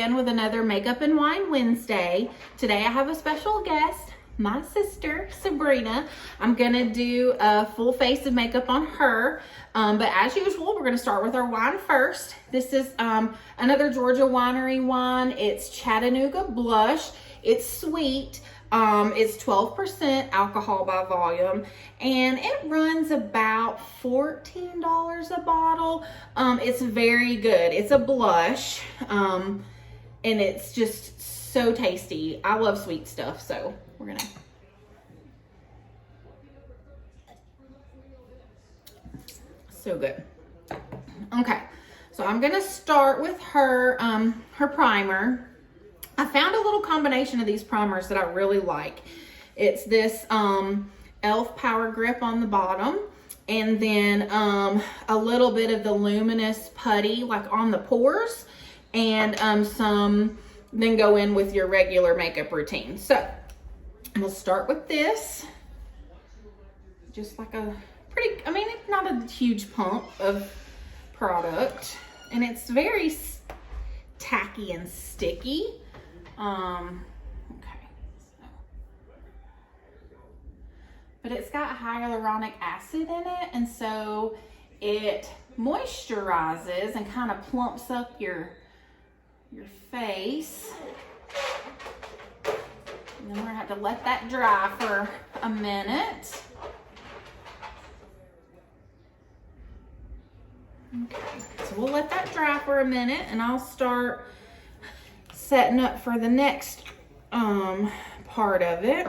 again with another Makeup and Wine Wednesday. Today I have a special guest, my sister, Sabrina. I'm gonna do a full face of makeup on her. But as usual, we're gonna start with our wine first. This is another Georgia Winery wine. It's Chattanooga Blush. It's sweet. It's 12% alcohol by volume, and it runs about $14 a bottle. It's very good. It's a blush, and it's just so tasty. I love sweet stuff, so we're gonna. So good. Okay, so I'm gonna start with her, her primer. I found a little combination of these primers that I really like. It's this e.l.f. Power Grip on the bottom, and then a little bit of the Luminous Putty like on the pores, and then go in with your regular makeup routine. So we'll start with this. Just like a pretty, I mean, it's not a huge pump of product, and it's very tacky and sticky. Okay, so. But it's got hyaluronic acid in it, and so it moisturizes and kind of plumps up your face. And then we're gonna have to let that dry for a minute. Okay, so we'll let that dry for a minute, and I'll start setting up for the next part of it.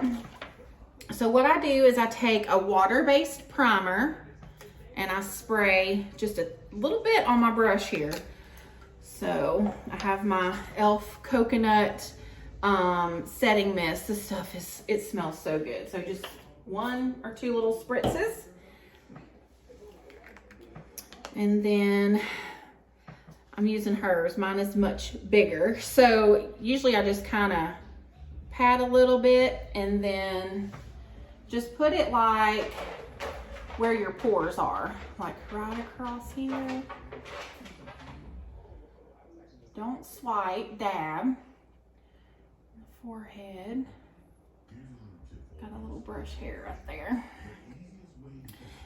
So what I do is I take a water-based primer and I spray just a little bit on my brush here. So I have my e.l.f. coconut setting mist. This stuff it smells so good. So just 1 or 2 little spritzes. And then I'm using hers. Mine is much bigger. So usually I just kind of pat a little bit and then just put it like where your pores are. Like right across here. Don't swipe, dab. Forehead. Got a little brush hair right there.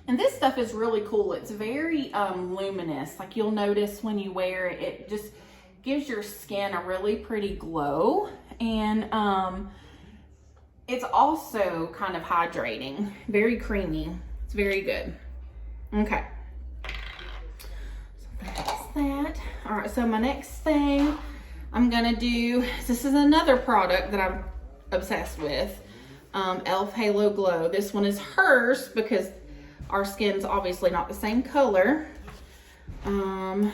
And this stuff is really cool. It's very luminous. Like you'll notice when you wear it, it just gives your skin a really pretty glow. And it's also kind of hydrating, very creamy. It's very good. Okay. So that's that. All right, so my next thing I'm gonna do, this is another product that I'm obsessed with. e.l.f. Halo Glow. This one is hers because our skin's obviously not the same color. And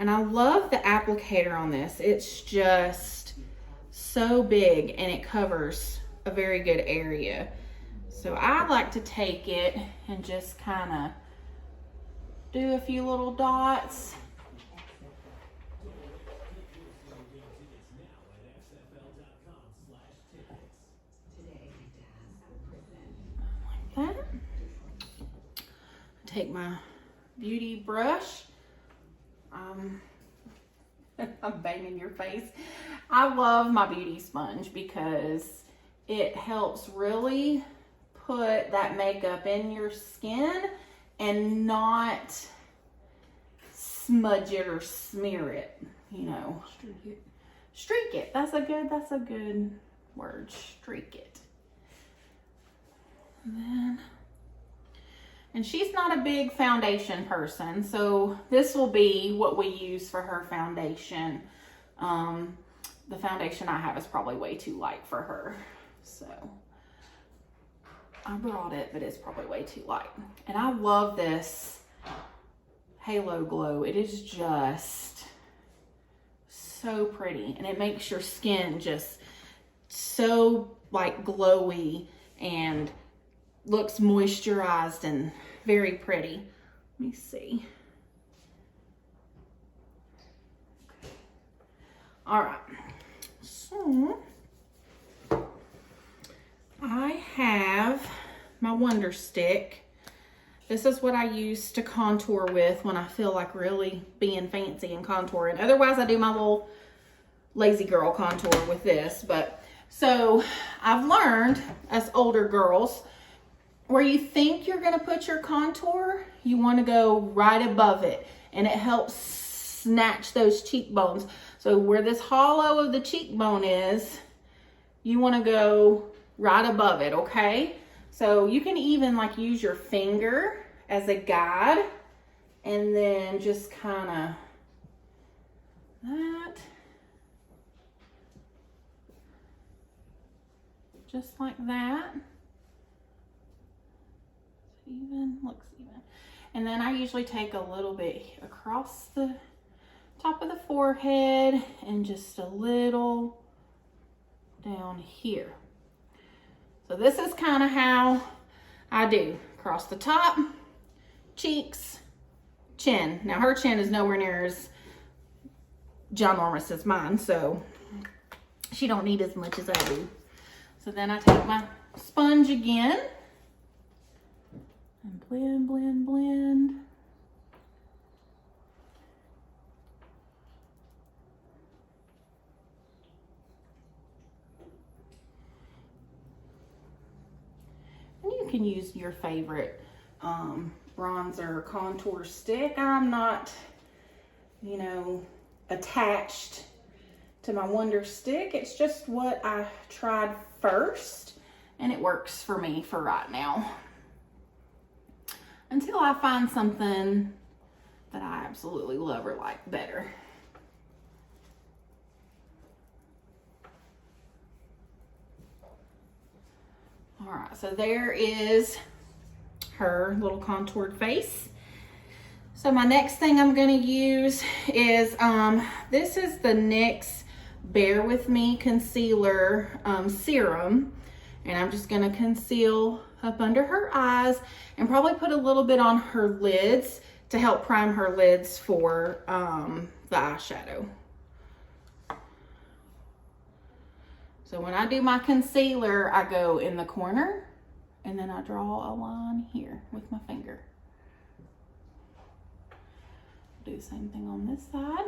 I love the applicator on this. It's just so big and it covers a very good area. So I like to take it and just kind of do a few little dots. Like that. Take my beauty brush. I'm banging your face. I love my beauty sponge because it helps really put that makeup in your skin and not smudge it or smear it, you know. Streak it. That's a good word. Streak it. And she's not a big foundation person, so this will be what we use for her foundation. The foundation I have is probably way too light for her, so I brought it, but it's probably way too light. And I love this Halo Glow. It is just so pretty, and it makes your skin just so like glowy and looks moisturized and very pretty. Let me see. All right, so I have my Wonder Stick. This is what I use to contour with when I feel like really being fancy and contouring. Otherwise, I do my little lazy girl contour with this. But so I've learned as older girls, where you think you're gonna put your contour, you wanna go right above it, and it helps snatch those cheekbones. So where this hollow of the cheekbone is, you wanna go right above it, okay? So you can even like use your finger as a guide, and then just kinda that. Just like that. Even, looks even. And then I usually take a little bit across the top of the forehead and just a little down here. So this is kind of how I do. Across the top, cheeks, chin. Now her chin is nowhere near as ginormous as mine, so she don't need as much as I do. So then I take my sponge again and blend, blend, blend. And you can use your favorite bronzer or contour stick. I'm not, you know, attached to my Wonder stick. It's just what I tried first, and it works for me for right now, until I find something that I absolutely love or like better. All right, so there is her little contoured face. So my next thing I'm gonna use is, this is the NYX Bear With Me Concealer Serum. And I'm just gonna conceal up under her eyes and probably put a little bit on her lids to help prime her lids for the eyeshadow. So when I do my concealer, I go in the corner and then I draw a line here with my finger. Do the same thing on this side.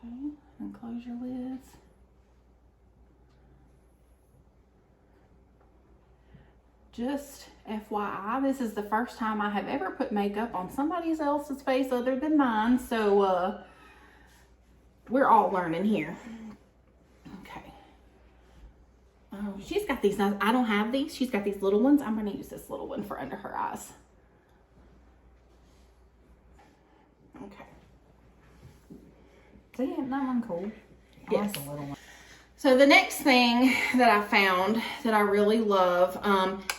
Okay, and close your lids. Just FYI, this is the first time I have ever put makeup on somebody else's face other than mine, so we're all learning here. Okay. Oh, she's got these nice, I don't have these. She's got these little ones. I'm going to use this little one for under her eyes. Okay. So yeah, that one cool. Yes. I like the little one. So the next thing that I found that I really love,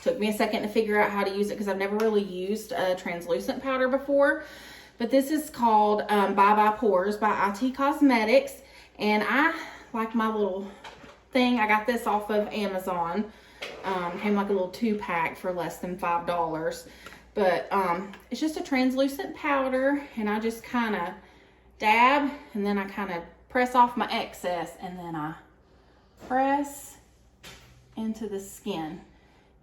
took me a second to figure out how to use it because I've never really used a translucent powder before, but this is called Bye Bye Pores by IT Cosmetics, and I like my little thing. I got this off of Amazon. Came like a little 2-pack for less than $5, but it's just a translucent powder, and I just kind of dab, and then I kind of press off my excess, and then I press into the skin,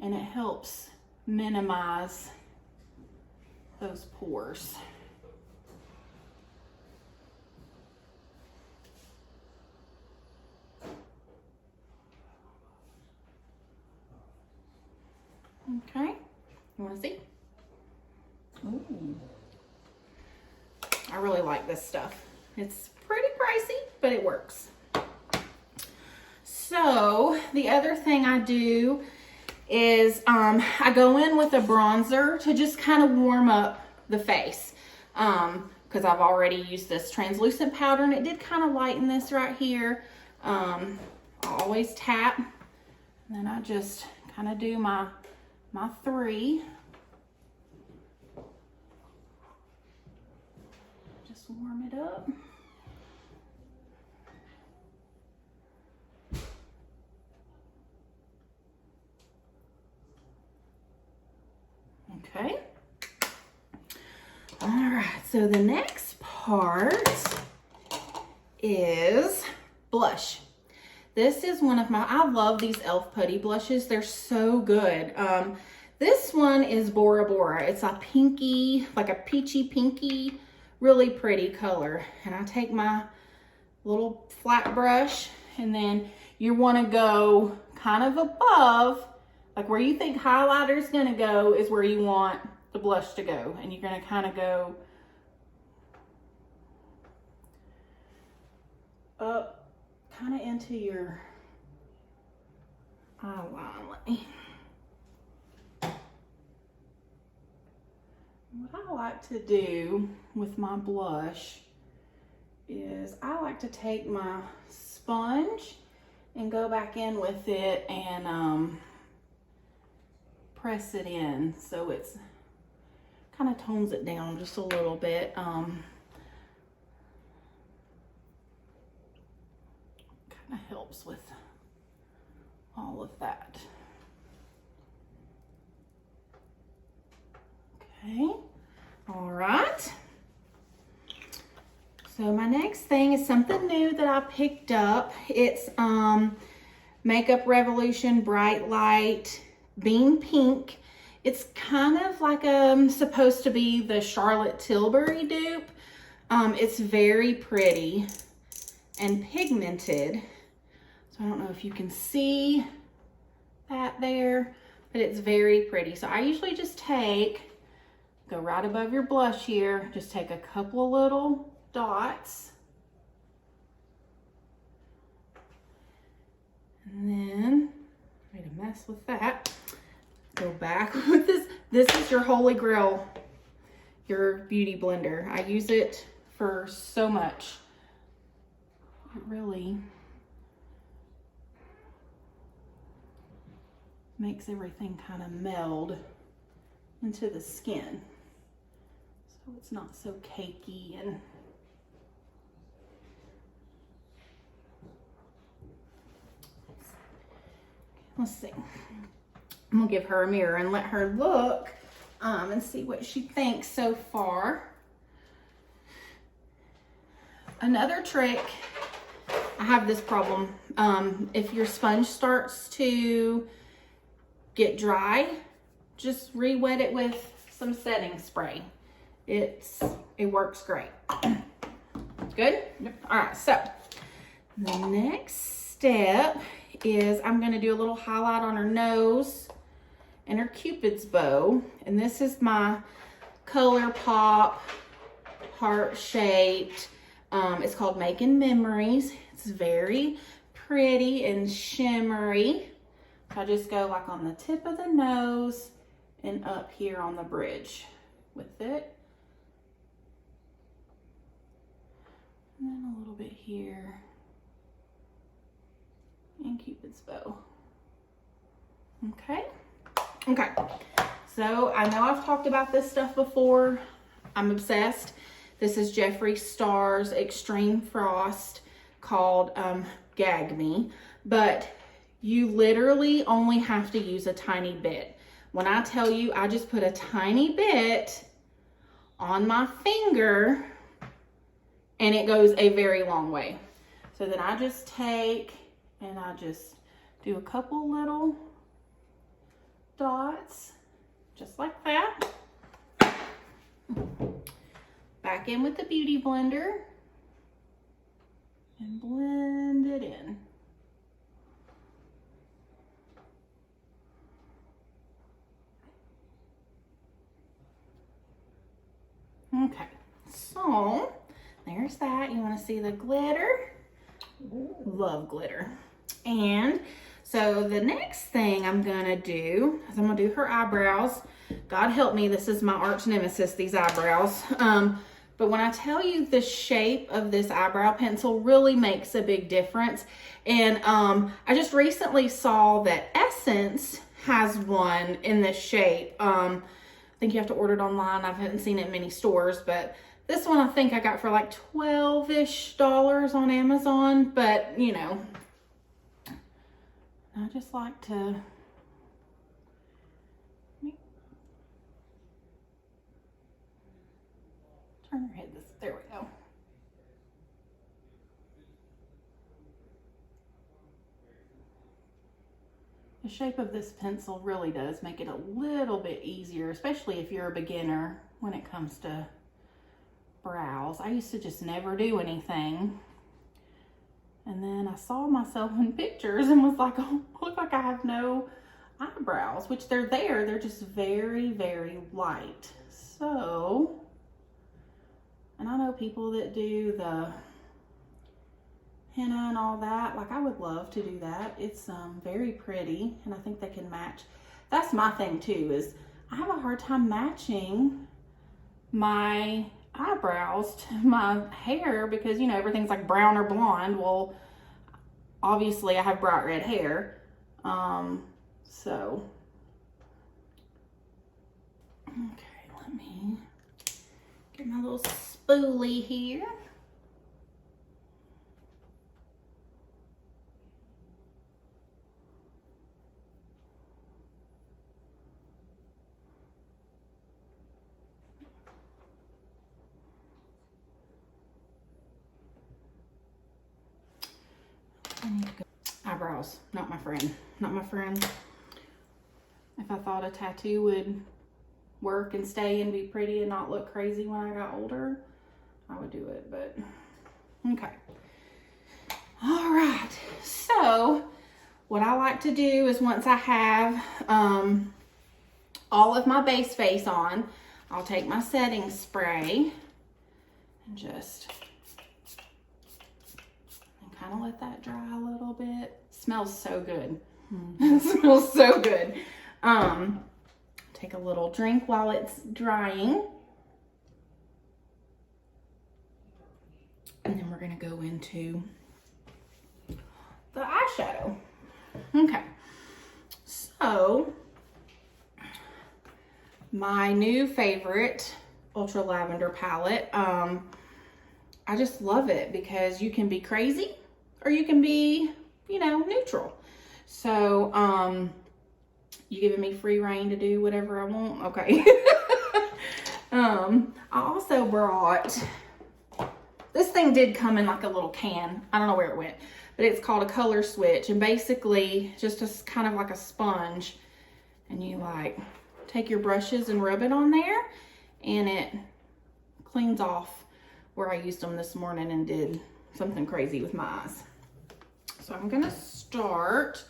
and it helps minimize those pores. Okay, you want to see? Ooh. I really like this stuff. It's pretty pricey, but it works. So the other thing I do is I go in with a bronzer to just kind of warm up the face, because I've already used this translucent powder, and it did kind of lighten this right here. I always tap, and then I just kind of do my 3. Just warm it up. Okay. All right, so the next part is blush. This is one of my, I love these e.l.f. putty blushes. They're so good. This one is Bora Bora. It's a pinky, like a peachy pinky, really pretty color. And I take my little flat brush, and then you want to go kind of above, like where you think highlighter is going to go is where you want the blush to go. And you're going to kind of go up kind of into your eyeline. What I like to do with my blush is I like to take my sponge and go back in with it and press it in so it's kind of tones it down just a little bit. Kind of helps with all of that. Okay, all right. So my next thing is something new that I picked up. It's Makeup Revolution Bright Light Bean Pink. It's kind of like supposed to be the Charlotte Tilbury dupe. It's very pretty and pigmented. So I don't know if you can see that there, but it's very pretty. So I usually just go right above your blush here, just take a couple of little dots. And then, made a mess with that. Go back with this. This is your holy grail, your beauty blender. I use it for so much. It really makes everything kind of meld into the skin. So it's not so cakey and let's see. I'm gonna give her a mirror and let her look and see what she thinks so far. Another trick, I have this problem. If your sponge starts to get dry, just re-wet it with some setting spray. It works great. Good? Yep. All right, so the next step is I'm gonna do a little highlight on her nose and her Cupid's bow. And this is my ColourPop heart-shaped. It's called Making Memories. It's very pretty and shimmery. So I just go like on the tip of the nose and up here on the bridge with it. And then a little bit here. And Cupid's bow. Okay. Okay. So I know I've talked about this stuff before. I'm obsessed. This is Jeffree Star's Extreme Frost called Gag Me. But you literally only have to use a tiny bit. When I tell you, I just put a tiny bit on my finger and it goes a very long way. So then I just take and I just do a couple little dots, just like that. Back in with the Beauty Blender and blend it in. Okay, so there's that. You want to see the glitter? Ooh, love glitter. And so the next thing I'm gonna do is I'm gonna do her eyebrows. God help me, this is my arch nemesis, these eyebrows. But when I tell you the shape of this eyebrow pencil really makes a big difference. And I just recently saw that Essence has one in this shape. I think you have to order it online. I haven't seen it in many stores, but this one I think I got for like $12-ish on Amazon. But you know, I just like to turn her head this, there we go. The shape of this pencil really does make it a little bit easier, especially if you're a beginner when it comes to brows. I used to just never do anything. And then I saw myself in pictures and was like, oh, look like I have no eyebrows, which they're there. They're just very, very light. So, and I know people that do the henna and all that. Like, I would love to do that. It's very pretty, and I think they can match. That's my thing too, is I have a hard time matching my eyebrows to my hair because, you know, everything's like brown or blonde. Well, obviously I have bright red hair. So, okay, let me get my little spoolie here. I need to go. Eyebrows, not my friend. Not my friend. If I thought a tattoo would work and stay and be pretty and not look crazy when I got older, I would do it, but okay. All right, so what I like to do is once I have all of my base face on, I'll take my setting spray and just kind of let that dry a little bit. Smells so good. It smells so good. Take a little drink while it's drying. And then we're gonna go into the eyeshadow. Okay, so my new favorite Ultralavender palette. I just love it because you can be crazy or you can be, you know, neutral. So, you giving me free reign to do whatever I want? Okay. I also brought, this thing did come in like a little can. I don't know where it went, but it's called a color switch. And basically just a, kind of like a sponge. And you like take your brushes and rub it on there and it cleans off where I used them this morning and did something crazy with my eyes. So I'm gonna start,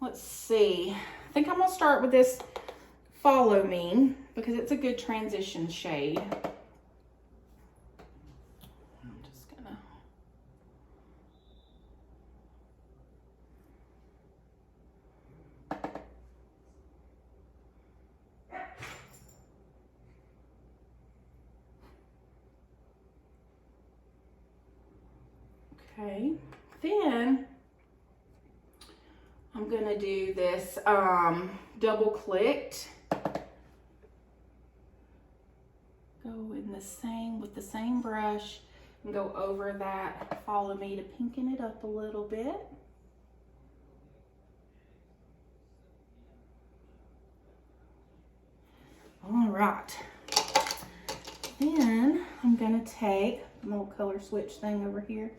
let's see. I think I'm gonna start with this Follow Me because it's a good transition shade. I'm just gonna. Okay, then I'm gonna do this double clicked. Go in the same, with the same brush and go over that Follow Me to pinken it up a little bit. All right. Then I'm gonna take a little color switch thing over here.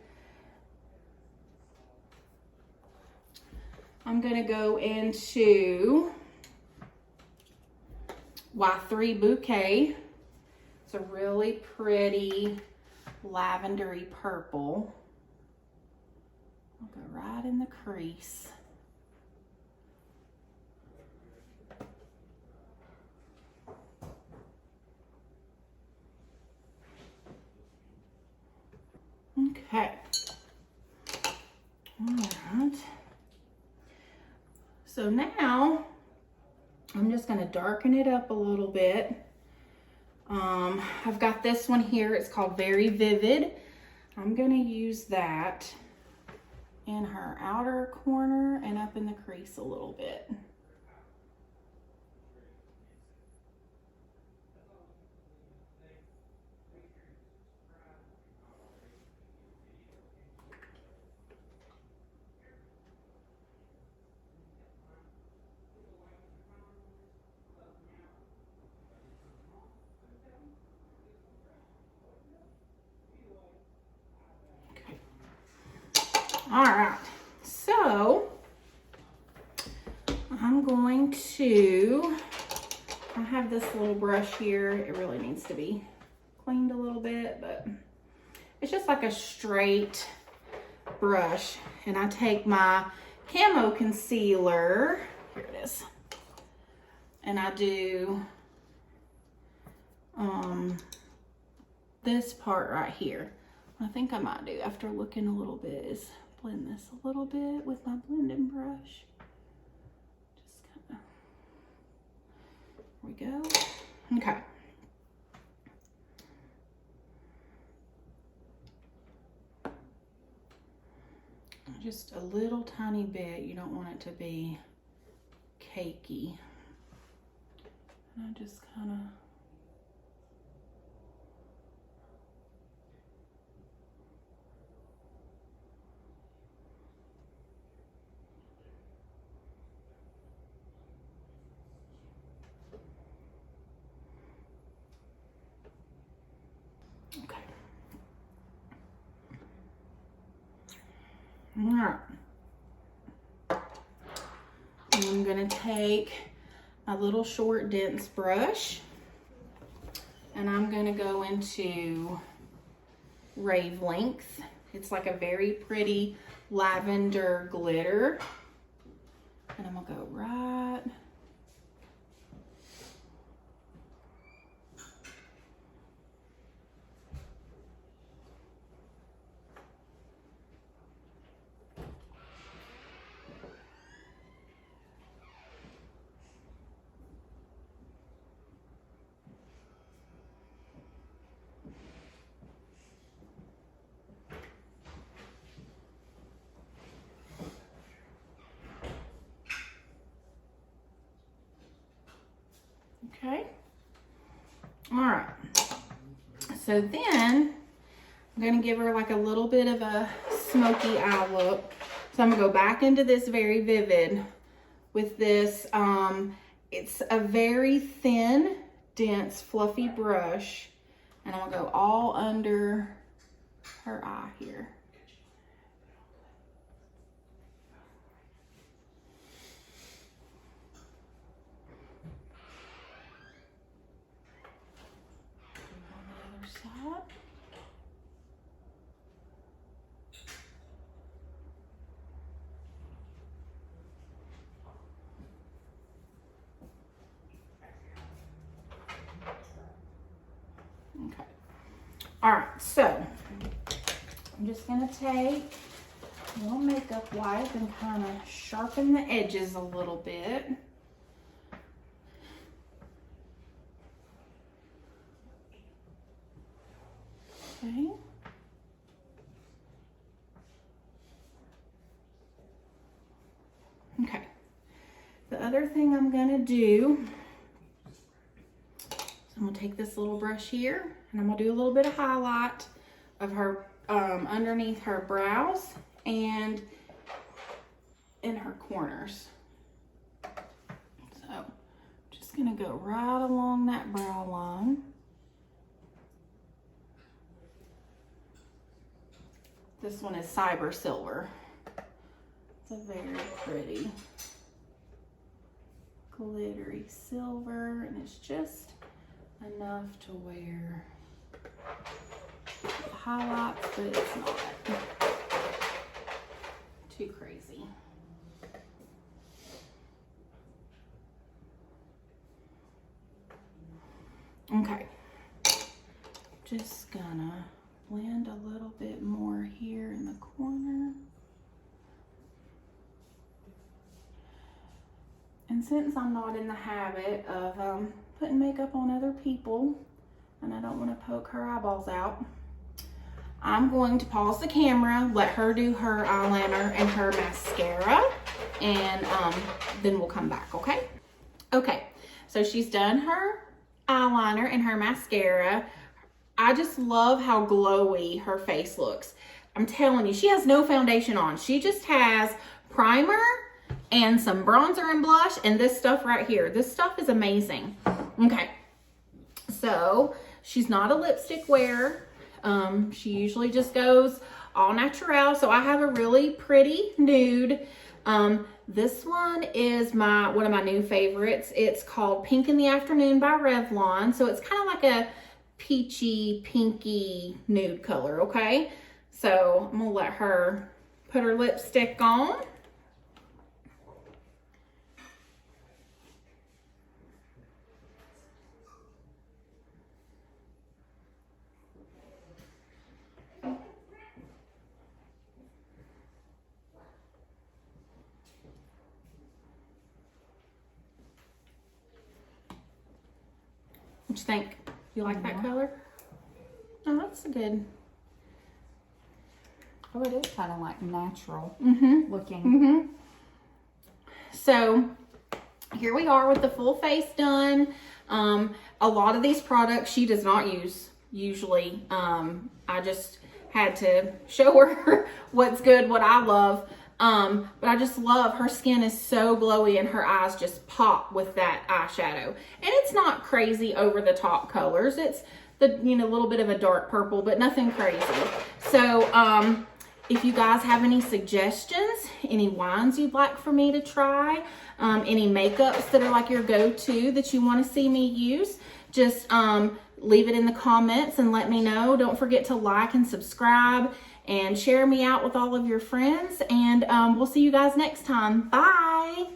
I'm gonna go into Y3 Bouquet. It's a really pretty lavendery purple. I'll go right in the crease. Okay. All right. So now I'm just gonna darken it up a little bit. I've got this one here, it's called Very Vivid. I'm gonna use that in her outer corner and up in the crease a little bit. All right, so I'm going to, I have this little brush here. It really needs to be cleaned a little bit, but it's just like a straight brush. And I take my camo concealer, here it is, and I do this part right here. What I think I might do after looking a little bit is blend this a little bit with my blending brush. Just kind of, there we go. Okay. Just a little tiny bit. You don't want it to be cakey. And I just kind of, okay. All right. And I'm gonna take a little short dense brush and I'm gonna go into Rave Length. It's like a very pretty lavender glitter. And I'm gonna go right okay. All right. So then I'm gonna give her like a little bit of a smoky eye look. So I'm gonna go back into this very vivid with this. It's a very thin, dense, fluffy brush. And I'm gonna go all under her eye here. Okay. All right, so I'm just gonna take a little makeup wipe and kind of sharpen the edges a little bit. Okay. Okay. The other thing I'm gonna do, so I'm gonna take this little brush here and I'm gonna do a little bit of highlight of her underneath her brows and in her corners. So just gonna go right along that brow line. This one is Cyber Silver. It's a very pretty glittery silver, and it's just enough to wear highlights, but it's not too crazy. Okay, just gonna blend a little bit more here in the corner. And since I'm not in the habit of putting makeup on other people, and I don't want to poke her eyeballs out, I'm going to pause the camera, let her do her eyeliner and her mascara, and then we'll come back, okay? Okay, so she's done her eyeliner and her mascara. I just love how glowy her face looks. I'm telling you, she has no foundation on. She just has primer and some bronzer and blush and this stuff right here. This stuff is amazing. Okay, so she's not a lipstick wearer. She usually just goes all natural. So I have a really pretty nude This one is one of my new favorites. It's called Pink in the Afternoon by Revlon. So it's kind of like a peachy, pinky nude color, okay? So I'm gonna let her put her lipstick on. What you think? You like that color? Oh, that's good. Oh, it is kind of like natural looking. Mm-hmm. So here we are with the full face done. A lot of these products she does not use usually. I just had to show her what's good, what I love. But I just love her skin is so glowy and her eyes just pop with that eyeshadow. And it's not crazy over the top colors. It's the, little bit of a dark purple, but nothing crazy. So, if you guys have any suggestions, any wines you'd like for me to try, any makeups that are like your go-to that you want to see me use, just leave it in the comments and let me know. Don't forget to like and subscribe and share me out with all of your friends. And we'll see you guys next time. Bye.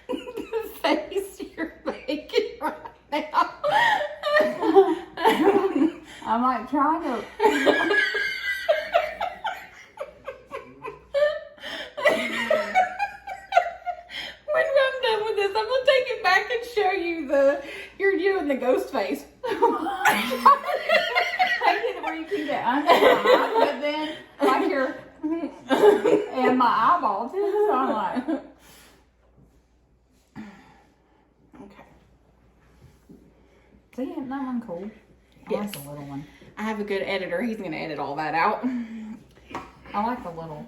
The face you're making right now. I'm like trying to. You're doing the ghost face. Take it where you can get under my eye, but then like your and my eyeball too. So I'm like, okay. see, isn't that one cool? Yes. I like the little one. I have a good editor. He's gonna edit all that out. I like the little